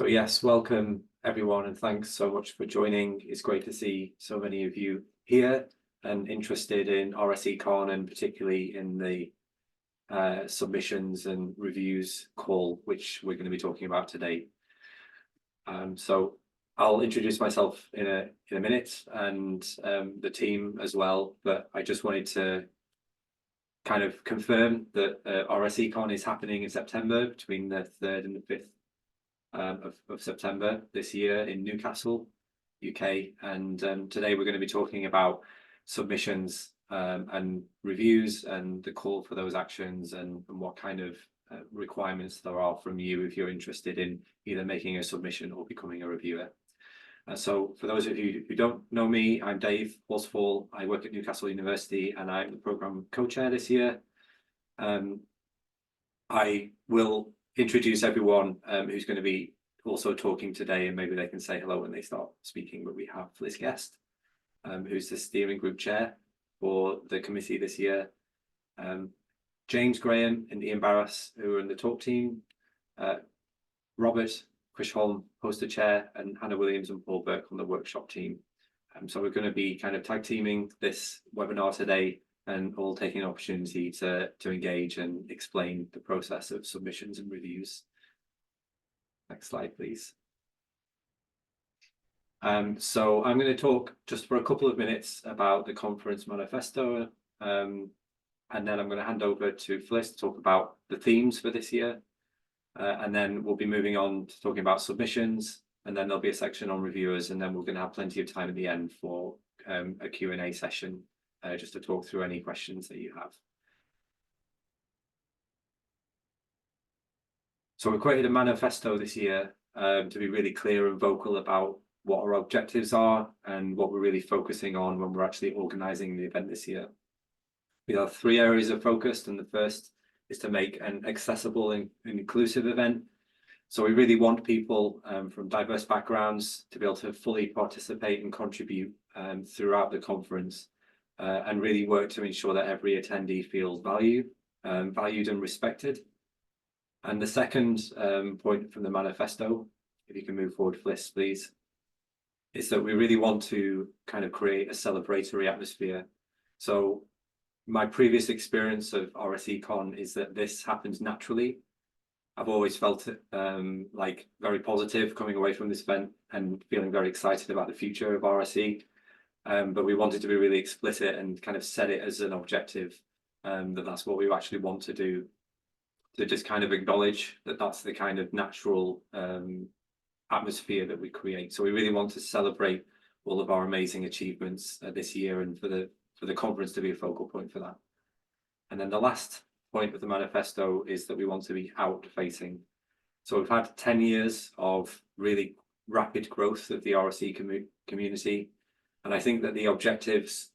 So yes, welcome everyone, and thanks so much for joining. It's great to see so many of you here and interested in RSECon, and particularly in the submissions and reviews call, which we're going to be talking about today. So I'll introduce myself in a minute, and the team as well, but I just wanted to kind of confirm that RSECon is happening in September, between the 3rd and the 5th of September this year in Newcastle, UK. And today we're going to be talking about submissions and reviews and the call for those actions, and what kind of requirements there are from you if you're interested in either making a submission or becoming a reviewer. So for those of you who don't know me, I'm Dave Horsfall. I work at Newcastle University and I'm the programme co-chair this year. I will introduce everyone who's going to be also talking today, and maybe they can say hello when they start speaking. But we have Fliss Guest, who's the steering group chair for the committee this year, James Graham and Ian Barras, who are in the talk team, Robert Chrisholm, poster chair, and Hannah Williams and Paul Burke on the workshop team. So we're going to be kind of tag teaming this webinar today, and all taking an opportunity to engage and explain the process of submissions and reviews. Next slide, please. So I'm going to talk just for a couple of minutes about the conference manifesto, and then I'm going to hand over to Fliss to talk about the themes for this year, and then we'll be moving on to talking about submissions, and then there'll be a section on reviewers, and then we're going to have plenty of time at the end for a Q&A session, just to talk through any questions that you have. So we created a manifesto this year to be really clear and vocal about what our objectives are and what we're really focusing on when we're actually organising the event this year. We have 3 areas of focus, and the first is to make an accessible and inclusive event. So we really want people from diverse backgrounds to be able to fully participate and contribute throughout the conference, and really work to ensure that every attendee feels valued and respected. And the second point from the manifesto, if you can move forward, Fliss, please, is that we really want to kind of create a celebratory atmosphere. So my previous experience of RSECon is that this happens naturally. I've always felt it like very positive coming away from this event and feeling very excited about the future of RSE. But we wanted to be really explicit and kind of set it as an objective, that's what we actually want to do, to just kind of acknowledge that that's the kind of natural atmosphere that we create. So we really want to celebrate all of our amazing achievements this year, and for the conference to be a focal point for that. And then the last point of the manifesto is that we want to be out-facing. So we've had 10 years of really rapid growth of the RSE community. And I think that the objectives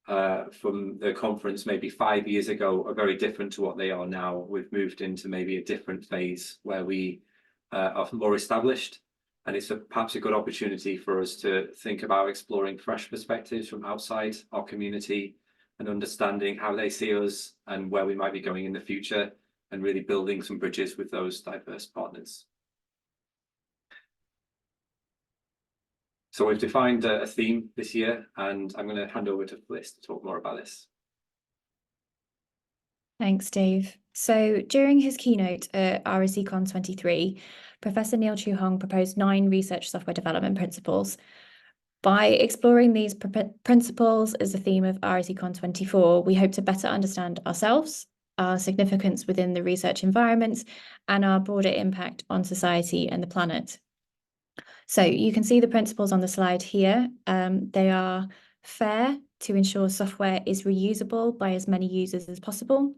from the conference maybe 5 years ago are very different to what they are now. We've moved into maybe a different phase where we are more established, and it's perhaps a good opportunity for us to think about exploring fresh perspectives from outside our community and understanding how they see us and where we might be going in the future, and really building some bridges with those diverse partners. So we've defined a theme this year, and I'm going to hand over to Fliss to talk more about this. Thanks, Dave. So during his keynote at RSECon24, Professor Neil Chu Hong proposed 9 research software development principles. By exploring these principles as a theme of RSECon24, we hope to better understand ourselves, our significance within the research environment, and our broader impact on society and the planet. So you can see the principles on the slide here. They are fair, to ensure software is reusable by as many users as possible;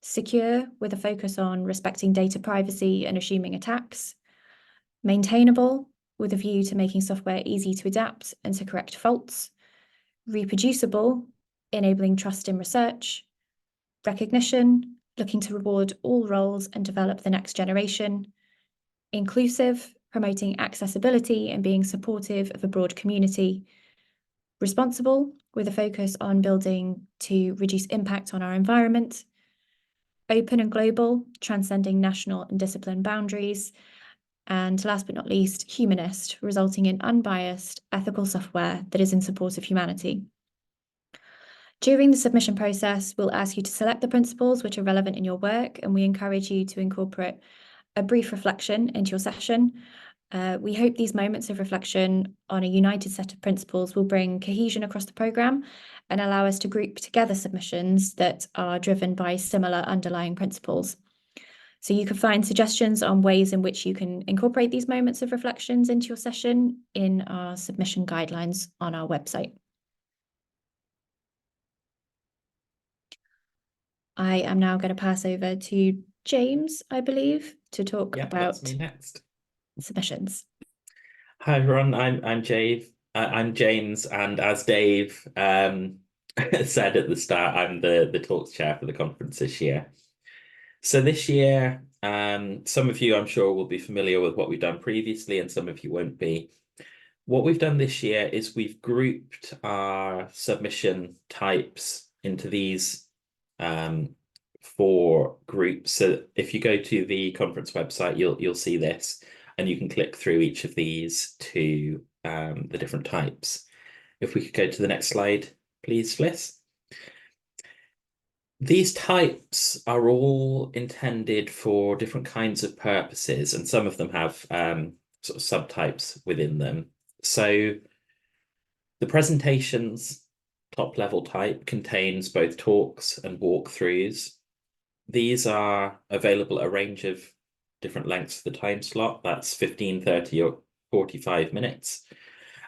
secure, with a focus on respecting data privacy and assuming attacks; maintainable, with a view to making software easy to adapt and to correct faults; reproducible, enabling trust in research; recognition, looking to reward all roles and develop the next generation; inclusive, promoting accessibility and being supportive of a broad community; responsible, with a focus on building to reduce impact on our environment; open and global, transcending national and discipline boundaries; and last but not least, humanist, resulting in unbiased, ethical software that is in support of humanity. During the submission process, we'll ask you to select the principles which are relevant in your work, and we encourage you to incorporate a brief reflection into your session. We hope these moments of reflection on a united set of principles will bring cohesion across the programme and allow us to group together submissions that are driven by similar underlying principles. So you can find suggestions on ways in which you can incorporate these moments of reflections into your session in our submission guidelines on our website. I am now going to pass over to James, I believe, to talk about that's me next. Submissions. Hi everyone, I'm James, and as Dave said at the start, I'm the talks chair for the conference this year. So this year, some of you I'm sure will be familiar with what we've done previously, and some of you won't be. What we've done this year is we've grouped our submission types into these 4 groups. So if you go to the conference website, you'll see this, and you can click through each of these to the different types. If we could go to the next slide, please, Fliss. These types are all intended for different kinds of purposes, and some of them have sort of subtypes within them. So the presentations top level type contains both talks and walkthroughs. These are available at a range of different lengths for the time slot. That's 15, 30, or 45 minutes.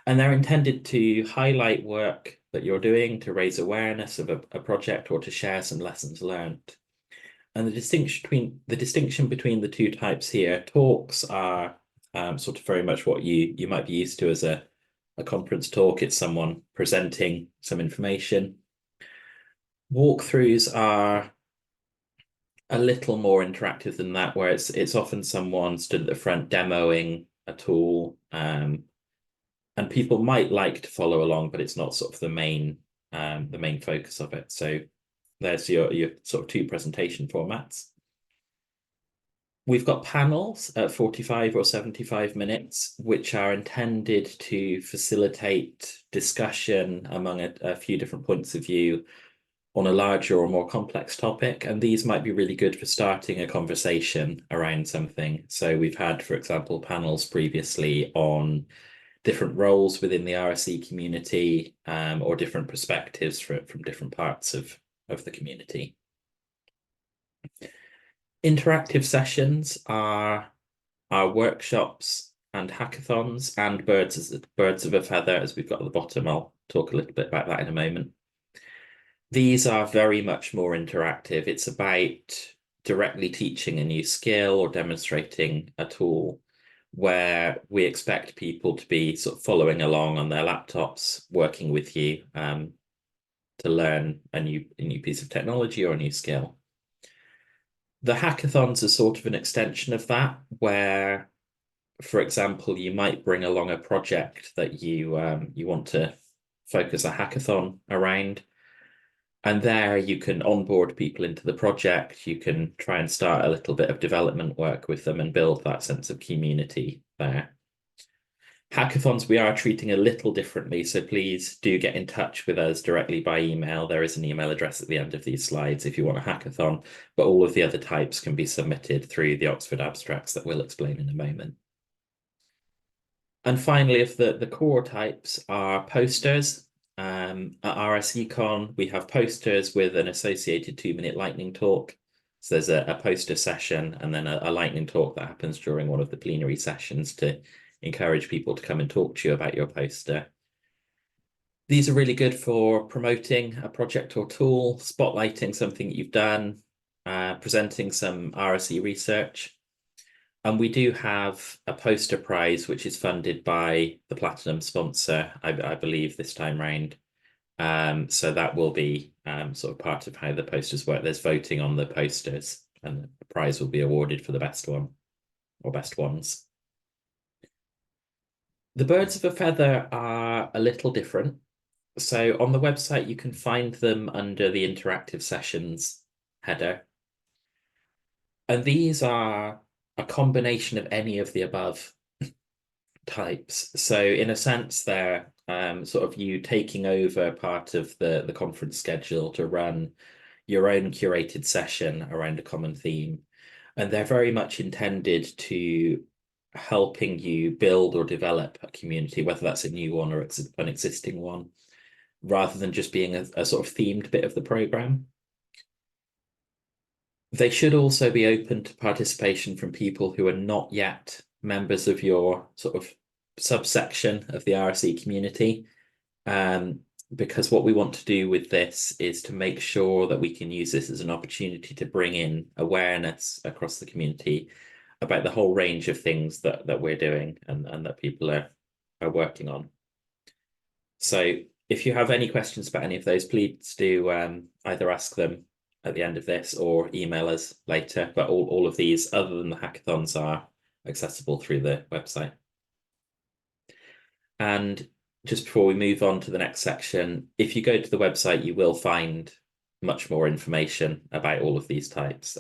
And they're intended to highlight work that you're doing, to raise awareness of a project, or to share some lessons learned. And the distinction between the 2 types here, talks are sort of very much what you might be used to as a conference talk. It's someone presenting some information. Walkthroughs are a little more interactive than that, where it's often someone stood at the front demoing a tool, and people might like to follow along, but it's not sort of the main focus of it. So there's your sort of 2 presentation formats. We've got panels at 45 or 75 minutes, which are intended to facilitate discussion among a few different points of view on a larger or more complex topic. And these might be really good for starting a conversation around something. So we've had, for example, panels previously on different roles within the RSE community, or different perspectives from different parts of the community. Interactive sessions are workshops and hackathons, and birds of a feather, as we've got at the bottom. I'll talk a little bit about that in a moment. These are very much more interactive. It's about directly teaching a new skill or demonstrating a tool, where we expect people to be sort of following along on their laptops, working with you to learn a new piece of technology or a new skill. The hackathons are sort of an extension of that, where, for example, you might bring along a project that you want to focus a hackathon around. And there you can onboard people into the project. You can try and start a little bit of development work with them and build that sense of community there. Hackathons we are treating a little differently, so please do get in touch with us directly by email. There is an email address at the end of these slides if you want a hackathon, but all of the other types can be submitted through the Oxford abstracts that we'll explain in a moment. And finally, if the core types are posters. At RSECon, we have posters with an associated 2-minute lightning talk. So there's a poster session and then a lightning talk that happens during one of the plenary sessions to encourage people to come and talk to you about your poster. These are really good for promoting a project or tool, spotlighting something that you've done, presenting some RSE research. And we do have a poster prize, which is funded by the Platinum sponsor, I believe, this time round. So that will be sort of part of how the posters work. There's voting on the posters, and the prize will be awarded for the best one or best ones. The birds of a feather are a little different. So on the website, you can find them under the interactive sessions header. And these are a combination of any of the above types. So in a sense, they're sort of you taking over part of the conference schedule to run your own curated session around a common theme. And they're very much intended to helping you build or develop a community, whether that's a new one or it's an existing one, rather than just being a sort of themed bit of the program. They should also be open to participation from people who are not yet members of your sort of subsection of the RSE community. Because what we want to do with this is to make sure that we can use this as an opportunity to bring in awareness across the community about the whole range of things that we're doing and that people are working on. So if you have any questions about any of those, please do either ask them at the end of this or email us later. But all of these, other than the hackathons, are accessible through the website. And just before we move on to the next section, if you go to the website, you will find much more information about all of these types,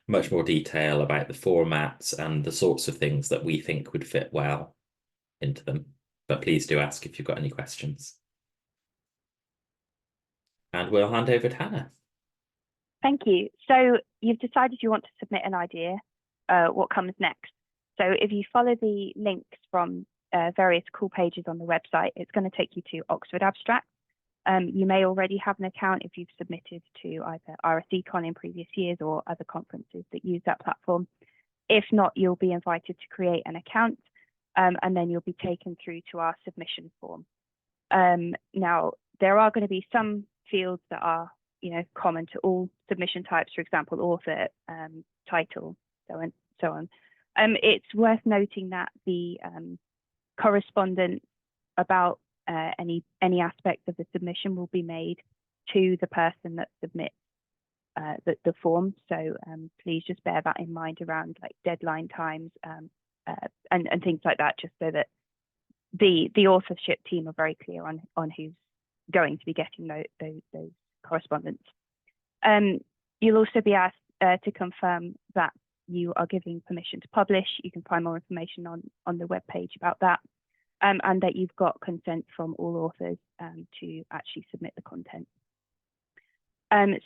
much more detail about the formats and the sorts of things that we think would fit well into them. But please do ask if you've got any questions. And we'll hand over to Hannah. Thank you. So you've decided you want to submit an idea. What comes next? So if you follow the links from various cool pages on the website, it's going to take you to Oxford Abstract. You may already have an account if you've submitted to either RSECon in previous years or other conferences that use that platform. If not, you'll be invited to create an account, and then you'll be taken through to our submission form. Now, there are going to be some fields that are common to all submission types, for example, author, title, so on. It's worth noting that the correspondence about any aspect of the submission will be made to the person that submits the form. So please just bear that in mind around like deadline times and things like that, just so that the authorship team are very clear on who's going to be getting those correspondence. You'll also be asked to confirm that you are giving permission to publish. You can find more information on the webpage about that, and that you've got consent from all authors to actually submit the content.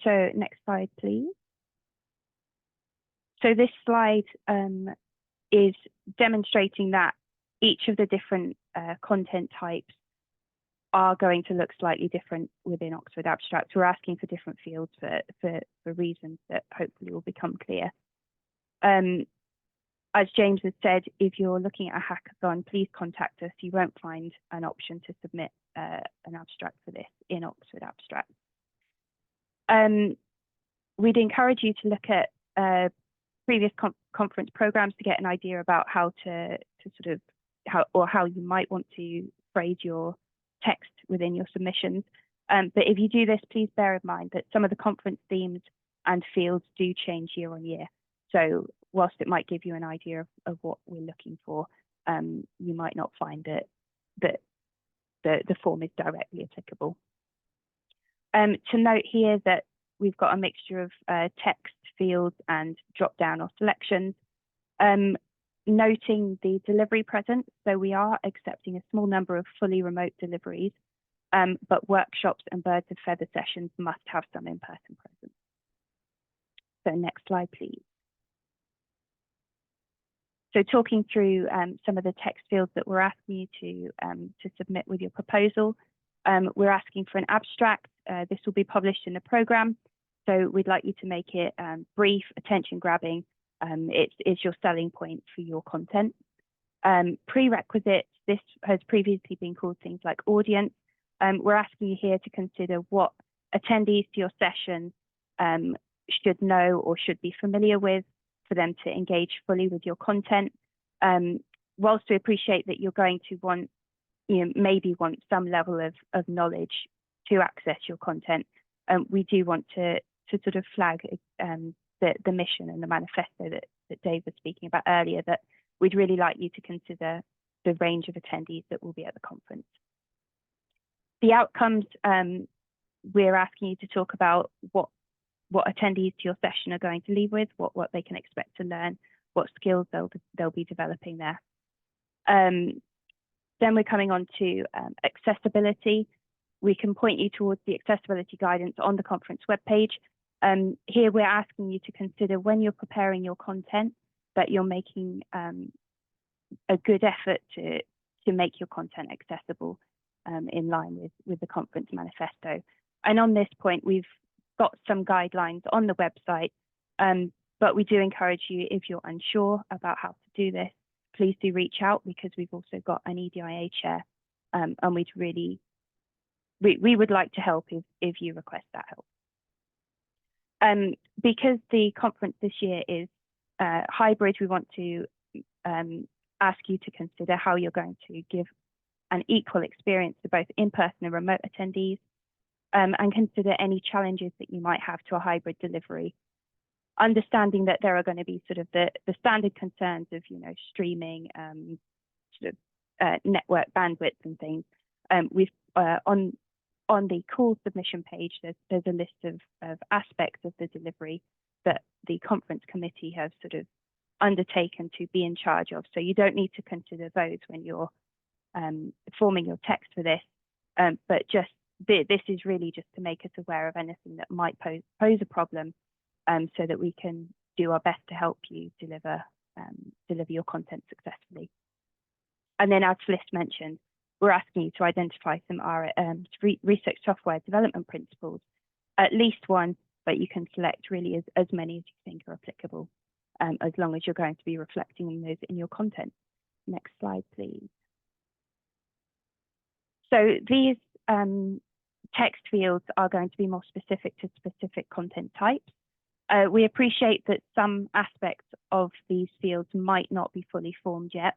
So next slide, please. So this slide is demonstrating that each of the different content types are going to look slightly different within Oxford Abstract. We're asking for different fields for reasons that hopefully will become clear. As James has said, if you're looking at a hackathon, please contact us. You won't find an option to submit an abstract for this in Oxford Abstract. We'd encourage you to look at previous conference programs to get an idea about how how you might want to phrase your text within your submissions. But if you do this, please bear in mind that some of the conference themes and fields do change year on year. So whilst it might give you an idea of what we're looking for, you might not find that the form is directly applicable. To note here that we've got a mixture of text, fields, and drop-down or selections. Noting the delivery presence, so we are accepting a small number of fully remote deliveries, but workshops and birds of feather sessions must have some in-person presence. So next slide, please. So talking through some of the text fields that we're asking you to submit with your proposal, we're asking for an abstract. This will be published in the program, so we'd like you to make it brief, attention-grabbing. It's your selling point for your content. Prerequisites, this has previously been called things like audience. We're asking you here to consider what attendees to your session should know or should be familiar with for them to engage fully with your content. Whilst we appreciate that you're going to want, maybe want some level of knowledge to access your content, we do want to sort of flag the mission and the manifesto that Dave was speaking about earlier, that we'd really like you to consider the range of attendees that will be at the conference. The outcomes, we're asking you to talk about what attendees to your session are going to leave with, what they can expect to learn, what skills they'll be developing there. Then we're coming on to accessibility. We can point you towards the accessibility guidance on the conference webpage. Here we're asking you to consider when you're preparing your content that you're making a good effort to make your content accessible in line with the conference manifesto. And on this point, we've got some guidelines on the website, but we do encourage you, if you're unsure about how to do this, please do reach out, because we've also got an EDIA chair, and we would like to help if you request that help. Because the conference this year is hybrid, we want to ask you to consider how you're going to give an equal experience to both in-person and remote attendees, and consider any challenges that you might have to a hybrid delivery. Understanding that there are going to be sort of the standard concerns of, streaming, network bandwidth and things. We've on the call submission page, there's a list of aspects of the delivery that the conference committee have sort of undertaken to be in charge of. So you don't need to consider those when you're forming your text for this, but just this is really just to make us aware of anything that might pose a problem, so that we can do our best to help you deliver your content successfully. And then, as Fliss mentioned, we're asking you to identify some research software development principles, at least one, but you can select really as many as you think are applicable, as long as you're going to be reflecting on those in your content. Next slide, please. So these text fields are going to be more specific to specific content types. We appreciate that some aspects of these fields might not be fully formed yet,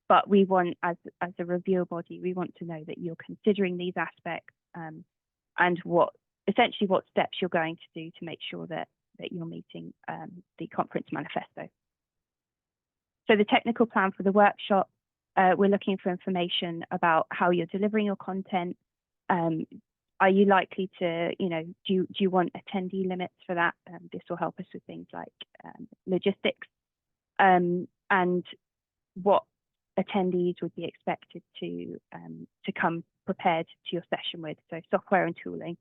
but we want, as a review body, we want to know that you're considering these aspects, and essentially what steps you're going to do to make sure that you're meeting the conference manifesto. So the technical plan for the workshop, we're looking for information about how you're delivering your content. Are you likely to, do you want attendee limits for that? This will help us with things like logistics, and what attendees would be expected to come prepared to your session with, so software and tooling.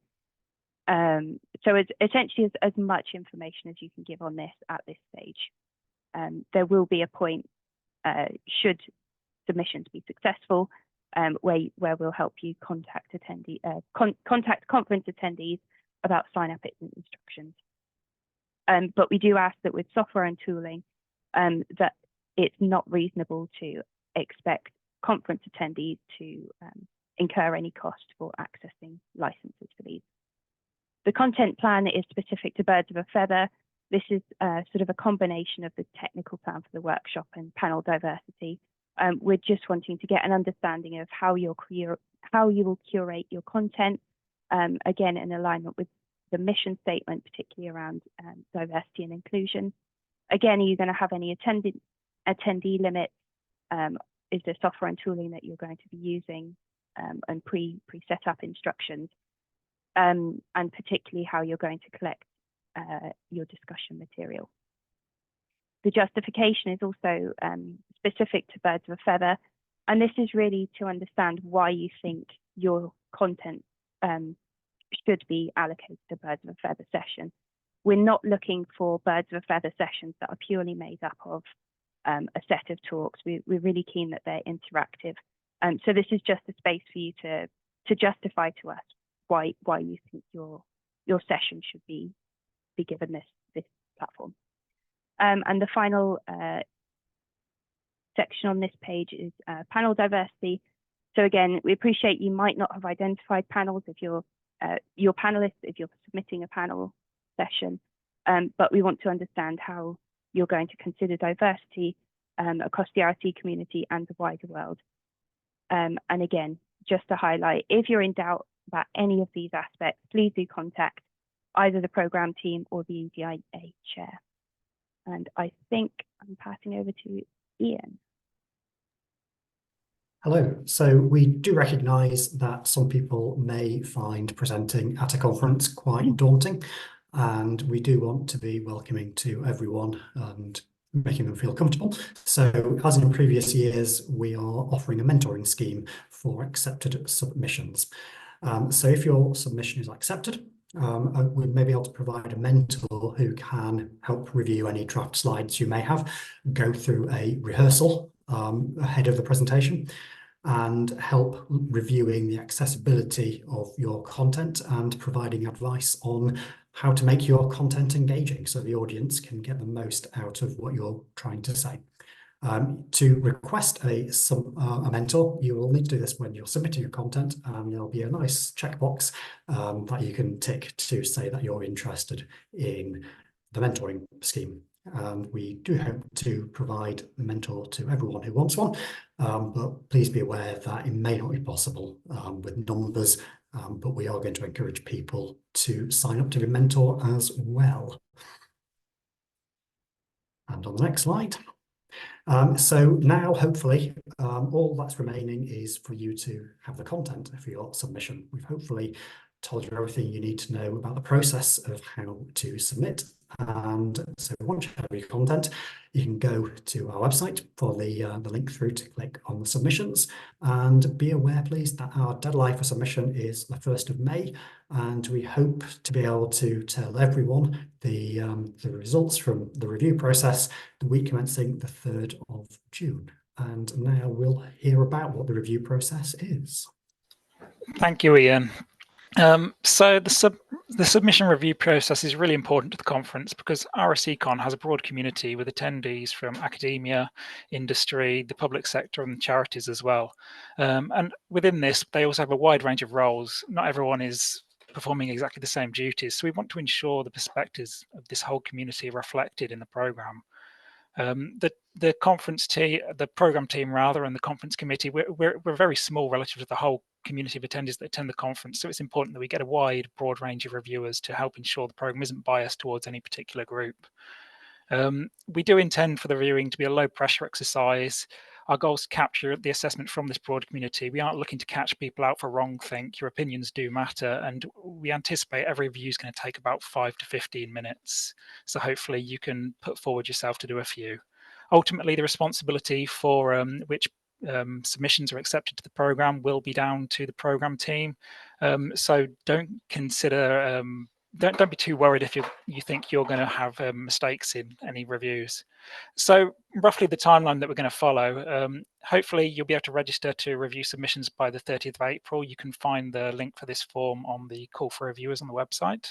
So it's essentially as much information as you can give on this at this stage. There will be a point, should submissions be successful, where we'll help you contact conference attendees about sign-up instructions. But we do ask that with software and tooling, that it's not reasonable to expect conference attendees to incur any cost for accessing licenses for these. The content plan is specific to birds of a feather. This is sort of a combination of the technical plan for the workshop and panel diversity. We're just wanting to get an understanding of how you will curate your content, again, in alignment with the mission statement, particularly around diversity and inclusion. Again, are you going to have any attendee limits? Is there software and tooling that you're going to be using, and pre-set up instructions? And particularly how you're going to collect your discussion material. The justification is also specific to birds of a feather, and this is really to understand why you think your content should be allocated to birds of a feather session. We're not looking for birds of a feather sessions that are purely made up of a set of talks. We're really keen that they're interactive. So this is just a space for you to justify to us why you think your session should be given this platform. And the final section on this page is panel diversity. So again, we appreciate you might not have identified panels if you're your panelists, if you're submitting a panel session, but we want to understand how you're going to consider diversity across the RSE community and the wider world. And again, just to highlight, if you're in doubt about any of these aspects, please do contact either the program team or the EDIA chair. And I think I'm passing over to Ian. Hello. So we do recognise that some people may find presenting at a conference quite daunting, and we do want to be welcoming to everyone and making them feel comfortable. So as in previous years, we are offering a mentoring scheme for accepted submissions. So if your submission is accepted, we may be able to provide a mentor who can help review any draft slides you may have, go through a rehearsal ahead of the presentation, and help reviewing the accessibility of your content and providing advice on how to make your content engaging so the audience can get the most out of what you're trying to say. To request a mentor, you will need to do this when you're submitting your content, and there'll be a nice checkbox that you can tick to say that you're interested in the mentoring scheme. And we do hope to provide a mentor to everyone who wants one, but please be aware that it may not be possible with numbers, but we are going to encourage people to sign up to be a mentor as well. And on the next slide. So now, hopefully, all that's remaining is for you to have the content for your submission. We've hopefully told you everything you need to know about the process of how to submit. And so once you have your content, you can go to our website for the link through to click on the submissions. And be aware, please, that our deadline for submission is the 1st of May. And we hope to be able to tell everyone the results from the review process the week commencing the 3rd of June. And now we'll hear about what the review process is. Thank you, Ian. So the submission review process is really important to the conference because RSECon has a broad community with attendees from academia, industry, the public sector and charities as well. And within this, they also have a wide range of roles. Not everyone is performing exactly the same duties. So we want to ensure the perspectives of this whole community are reflected in the programme. The conference team, the program team rather, and the conference committee, we're very small relative to the whole community of attendees that attend the conference. So it's important that we get a broad range of reviewers to help ensure the program isn't biased towards any particular group. We do intend for the reviewing to be a low pressure exercise. Our goal is to capture the assessment from this broad community. We aren't looking to catch people out for wrongthink. Your opinions do matter, and we anticipate every review is going to take about 5 to 15 minutes. So hopefully you can put forward yourself to do a few. Ultimately, the responsibility for which submissions are accepted to the program will be down to the program team. So don't consider, don't be too worried if you think you're going to have mistakes in any reviews. So roughly the timeline that we're going to follow, hopefully you'll be able to register to review submissions by the 30th of April. You can find the link for this form on the call for reviewers on the website.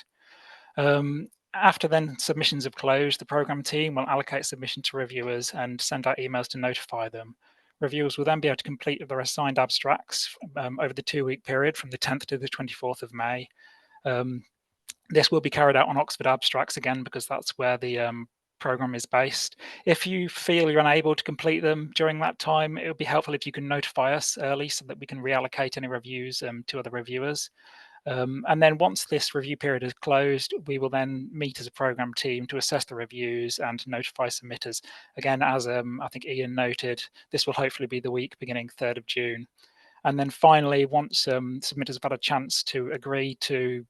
After then submissions have closed, the program team will allocate submission to reviewers and send out emails to notify them. Reviewers will then be able to complete their assigned abstracts over the 2-week period from the 10th to the 24th of May. This will be carried out on Oxford abstracts again because that's where the program is based. If you feel you're unable to complete them during that time, it would be helpful if you can notify us early so that we can reallocate any reviews to other reviewers. And then once this review period is closed, we will then meet as a program team to assess the reviews and notify submitters. Again, as I think Ian noted, this will hopefully be the week beginning 3rd of June. And then finally, once submitters have had a chance to agree to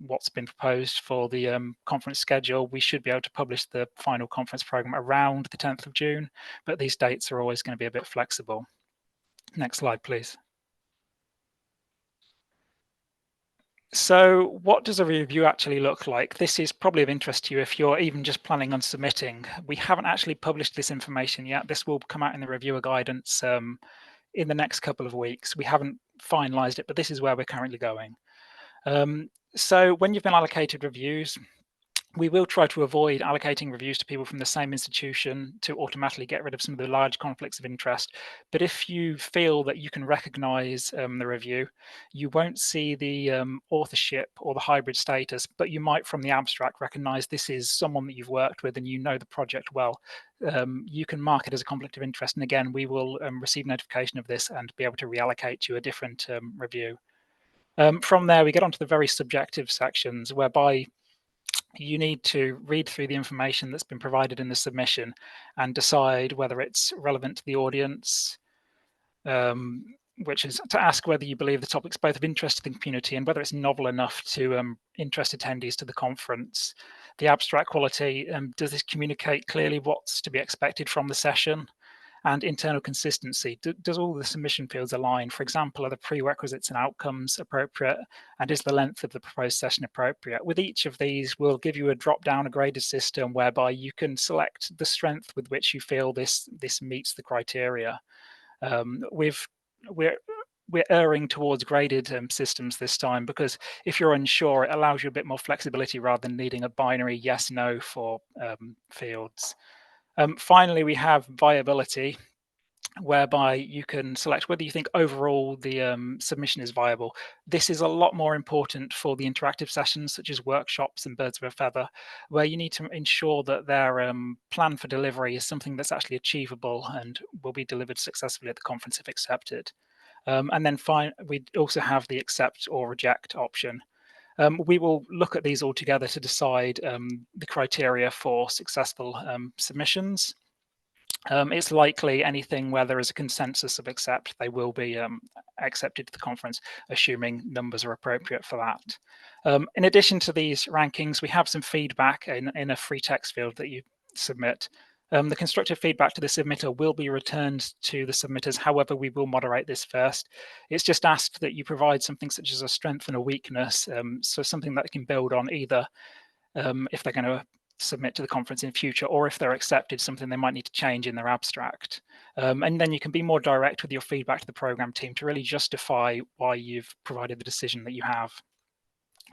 what's been proposed for the conference schedule, we should be able to publish the final conference program around the 10th of June, but these dates are always going to be a bit flexible. Next slide, please. So what does a review actually look like? This is probably of interest to you if you're even just planning on submitting. We haven't actually published this information yet. This will come out in the reviewer guidance in the next couple of weeks. We haven't finalized it, but this is where we're currently going. So when you've been allocated reviews, we will try to avoid allocating reviews to people from the same institution to automatically get rid of some of the large conflicts of interest. But if you feel that you can recognize the review, you won't see the authorship or the hybrid status, but you might from the abstract recognize this is someone that you've worked with and you know the project well. You can mark it as a conflict of interest. And again, we will receive notification of this and be able to reallocate you a different review. From there, we get onto the very subjective sections whereby you need to read through the information that's been provided in the submission and decide whether it's relevant to the audience, which is to ask whether you believe the topic's both of interest to the community and whether it's novel enough to interest attendees to the conference. the abstract quality. Does this communicate clearly what's to be expected from the session? And internal consistency. Does all the submission fields align? For example, are the prerequisites and outcomes appropriate? And is the length of the proposed session appropriate? With each of these, we'll give you a drop-down, a graded system whereby you can select the strength with which you feel this meets the criteria. We're erring towards graded systems this time, because if you're unsure, it allows you a bit more flexibility rather than needing a binary yes, no for fields. Finally, we have viability, whereby you can select whether you think overall the submission is viable. This is a lot more important for the interactive sessions, such as workshops and Birds of a Feather, where you need to ensure that their plan for delivery is something that's actually achievable and will be delivered successfully at the conference if accepted. And then we also have the accept or reject option. We will look at these all together to decide the criteria for successful submissions. It's likely anything where there is a consensus of accept, they will be accepted to the conference, assuming numbers are appropriate for that. In addition to these rankings, we have some feedback in a free text field that you submit. The constructive feedback to the submitter will be returned to the submitters. However, we will moderate this first. It's just asked that you provide something such as a strength and a weakness, so something that they can build on, either if they're going to submit to the conference in future, or if they're accepted, something they might need to change in their abstract. And then you can be more direct with your feedback to the program team to really justify why you've provided the decision that you have.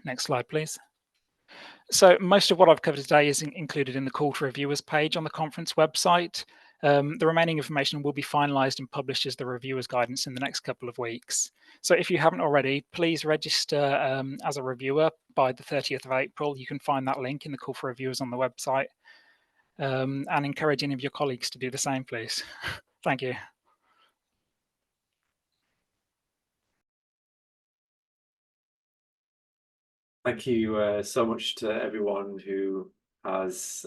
Next slide, please. So most of what I've covered today is included in the call to reviewers page on the conference website. The remaining information will be finalized and published as the reviewers guidance in the next couple of weeks. So if you haven't already, please register as a reviewer by the 30th of April. You can find that link in the call for reviewers on the website, and encourage any of your colleagues to do the same, please. Thank you. Thank you so much to everyone who has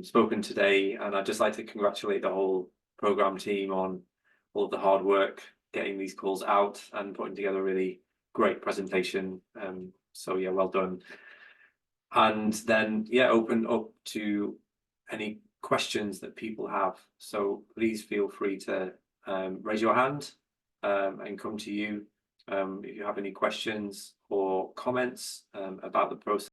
spoken today, and I'd just like to congratulate the whole program team on all of the hard work getting these calls out and putting together a really great presentation. So yeah, well done. And then yeah, open up to any questions that people have. So please feel free to raise your hand and come to you if you have any questions or comments about the process.